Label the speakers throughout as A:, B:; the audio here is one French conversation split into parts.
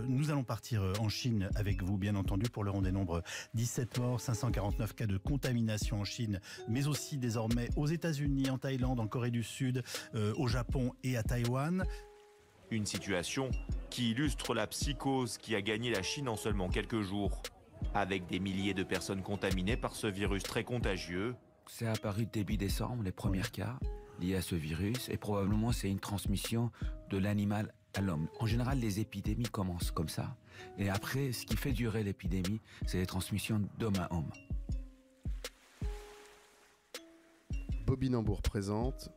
A: Nous allons partir en Chine avec vous, bien entendu, pour le rond des nombres. 17 morts, 549 cas de contamination en Chine, mais aussi désormais aux États-Unis, en Thaïlande, en Corée du Sud, au Japon et à Taïwan.
B: Une situation qui illustre la psychose qui a gagné la Chine en seulement quelques jours, avec des milliers de personnes contaminées par ce virus très contagieux.
C: C'est apparu début décembre, les premiers cas liés à ce virus, et probablement c'est une transmission de l'animal à l'homme. En général, les épidémies commencent comme ça. Et après, ce qui fait durer l'épidémie, c'est les transmissions d'homme à homme.
D: Bobby Nambour présente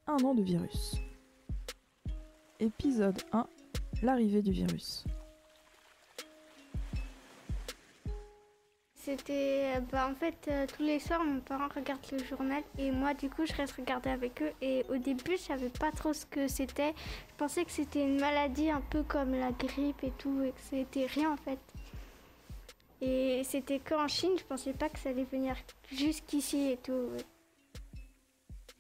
E: Un an de virus. Épisode 1. L'arrivée du virus.
F: C'était, en fait, tous les soirs, mes parents regardent le journal et moi, du coup, je reste regarder avec eux. Et au début, je savais pas trop ce que c'était. Je pensais que c'était une maladie un peu comme la grippe et tout, et que c'était rien en fait. Et c'était qu'en Chine, je pensais pas que ça allait venir jusqu'ici et tout.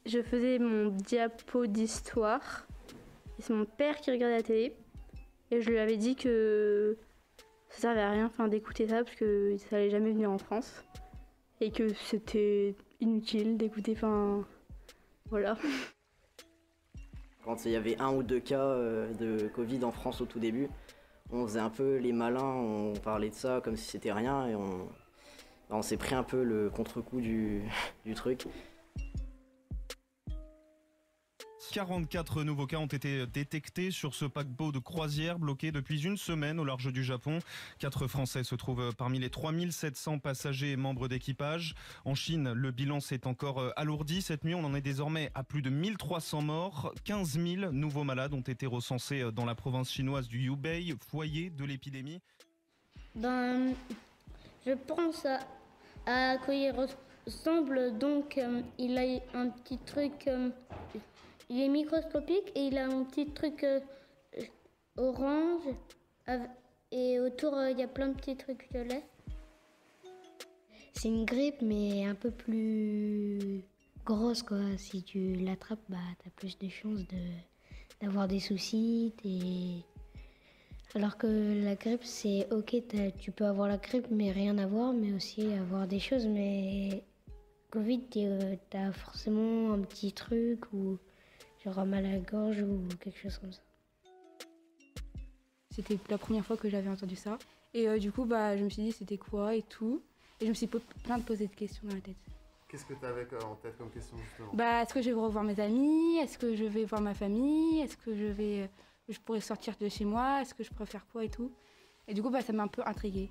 G: Je faisais mon diapo d'histoire. Et c'est mon père qui regardait la télé. Et je lui avais dit que ça servait à rien d'écouter ça parce que ça allait jamais venir en France. Et que c'était inutile d'écouter, voilà.
H: Quand il y avait 1 ou 2 cas de Covid en France au tout début, on faisait un peu les malins, on parlait de ça comme si c'était rien et on s'est pris un peu le contre-coup du truc.
I: 44 nouveaux cas ont été détectés sur ce paquebot de croisière bloqué depuis une semaine au large du Japon. 4 Français se trouvent parmi les 3700 passagers et membres d'équipage. En Chine, le bilan s'est encore alourdi. Cette nuit, on en est désormais à plus de 1300 morts. 15 000 nouveaux malades ont été recensés dans la province chinoise du Hubei, foyer de l'épidémie.
J: Je pense à quoi il ressemble. Donc, il a un petit truc... Il est microscopique et il a un petit truc orange et autour il y a plein de petits trucs violets.
K: C'est une grippe mais un peu plus grosse quoi. Si tu l'attrapes, t'as plus de chances d'avoir des soucis. Alors que la grippe c'est ok, tu peux avoir la grippe mais rien avoir, mais aussi avoir des choses. Mais Covid, t'as forcément un petit truc ou genre mal à la gorge ou quelque chose comme ça.
G: C'était la première fois que j'avais entendu ça. Et du coup, je me suis dit c'était quoi et tout. Et je me suis plein de poser de questions dans la tête.
D: Qu'est-ce que tu avais en tête comme question justement ?
G: Est-ce que je vais revoir mes amis ? Est-ce que je vais voir ma famille ? Est-ce que je pourrais sortir de chez moi ? Est-ce que je pourrais faire quoi et tout ? Et du coup, ça m'a un peu intriguée.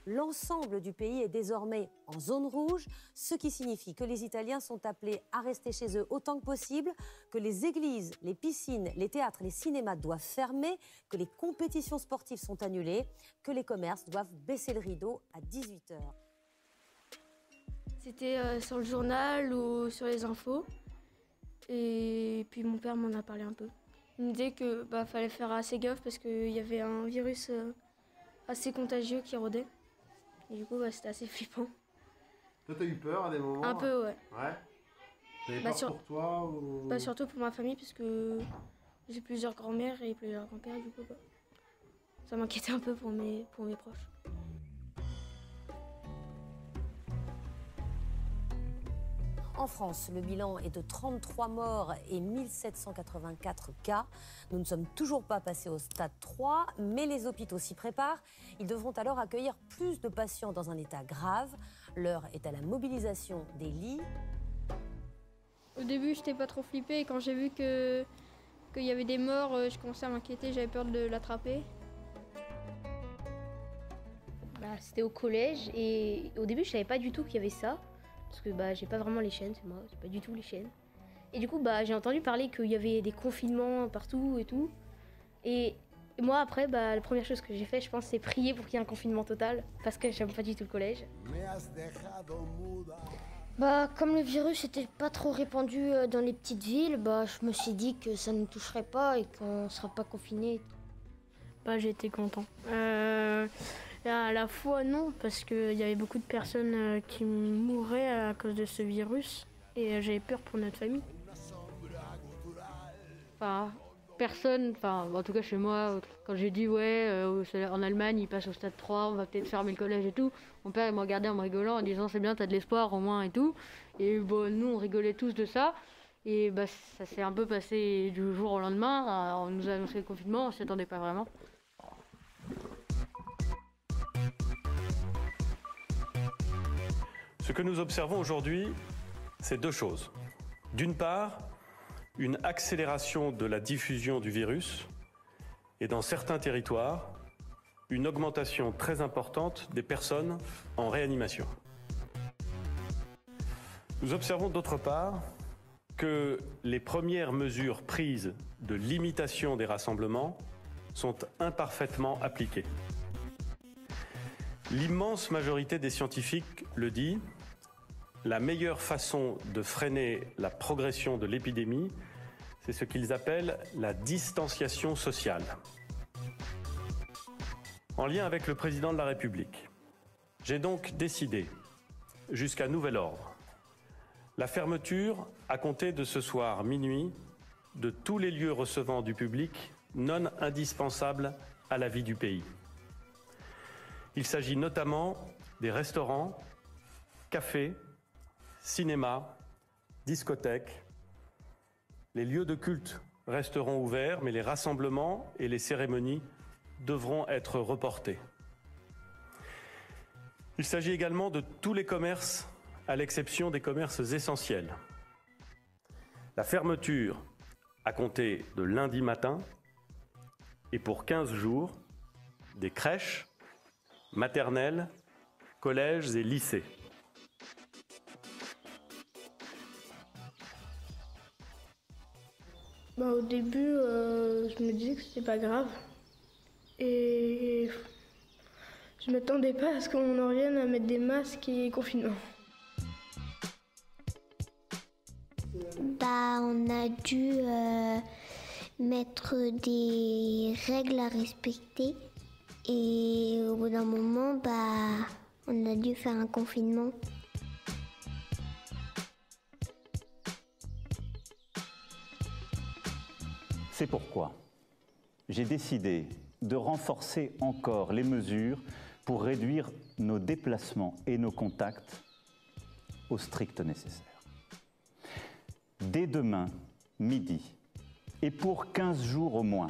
L: L'ensemble du pays est désormais en zone rouge, ce qui signifie que les Italiens sont appelés à rester chez eux autant que possible, que les églises, les piscines, les théâtres, les cinémas doivent fermer, que les compétitions sportives sont annulées, que les commerces doivent baisser le rideau à 18h.
F: C'était sur le journal ou sur les infos. Et puis mon père m'en a parlé un peu. Il me disait que fallait faire assez gaffe parce qu'il y avait un virus assez contagieux qui rôdait. Et du coup, c'était assez flippant.
D: Toi, t'as eu peur à des moments ?
F: Un peu, ouais.
D: Ouais ? T'avais peur pour toi ou...
F: Surtout pour ma famille, parce que j'ai plusieurs grands-mères et plusieurs grands-pères, du coup, ça m'inquiétait un peu pour mes proches.
L: En France, le bilan est de 33 morts et 1784 cas. Nous ne sommes toujours pas passés au stade 3, mais les hôpitaux s'y préparent. Ils devront alors accueillir plus de patients dans un état grave. L'heure est à la mobilisation des lits.
F: Au début, j'étais pas trop flippée et quand j'ai vu qu'il y avait des morts, je commençais à m'inquiéter, j'avais peur de l'attraper.
K: C'était au collège et au début, je savais pas du tout qu'il y avait ça. Parce que j'ai pas vraiment les chaînes, c'est moi, j'ai pas du tout les chaînes. Et du coup, j'ai entendu parler qu'il y avait des confinements partout et tout. Et moi, après, la première chose que j'ai fait, je pense, c'est prier pour qu'il y ait un confinement total. Parce que j'aime pas du tout le collège. Comme le virus était pas trop répandu dans les petites villes, je me suis dit que ça ne nous toucherait pas et qu'on serait pas confinés.
F: J'étais content. À la fois non, parce qu'il y avait beaucoup de personnes qui mouraient à cause de ce virus et j'avais peur pour notre famille.
M: personne, enfin en tout cas chez moi, quand j'ai dit en Allemagne ils passent au stade 3, on va peut-être fermer le collège et tout, mon père il me regardait en me rigolant en disant c'est bien, t'as de l'espoir au moins et tout. Et nous on rigolait tous de ça. Et ça s'est un peu passé du jour au lendemain, on nous a annoncé le confinement, on s'y attendait pas vraiment.
N: Ce que nous observons aujourd'hui, c'est deux choses. D'une part, une accélération de la diffusion du virus et dans certains territoires, une augmentation très importante des personnes en réanimation. Nous observons d'autre part que les premières mesures prises de limitation des rassemblements sont imparfaitement appliquées. L'immense majorité des scientifiques le dit, la meilleure façon de freiner la progression de l'épidémie, c'est ce qu'ils appellent la distanciation sociale. En lien avec le président de la République, j'ai donc décidé, jusqu'à nouvel ordre, la fermeture, à compter de ce soir minuit, de tous les lieux recevant du public non indispensables à la vie du pays. Il s'agit notamment des restaurants, cafés, cinémas, discothèques. Les lieux de culte resteront ouverts, mais les rassemblements et les cérémonies devront être reportés. Il s'agit également de tous les commerces, à l'exception des commerces essentiels. La fermeture, à compter de lundi matin, et pour 15 jours, des crèches, maternelles, collèges et lycées.
J: Au début, je me disais que c'était pas grave. Et je m'attendais pas à ce qu'on en revienne à mettre des masques et confinement.
O: On a dû mettre des règles à respecter. Et au bout d'un moment, on a dû faire un confinement.
P: C'est pourquoi j'ai décidé de renforcer encore les mesures pour réduire nos déplacements et nos contacts au strict nécessaire. Dès demain, midi, et pour 15 jours au moins,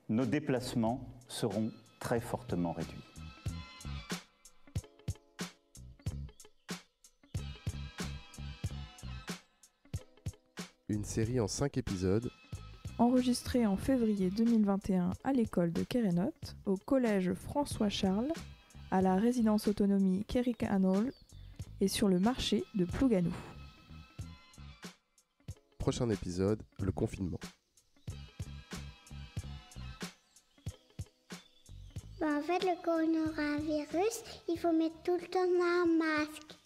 P: nos déplacements seront très fortement réduits.
D: Une série en 5 épisodes.
E: Enregistrée en février 2021 à l'école de Kérénote, au collège François-Charles, à la résidence autonomie Kerrick-Hanol et sur le marché de Plouganou.
D: Prochain épisode, le confinement.
O: En fait, le coronavirus, il faut mettre tout le temps un masque.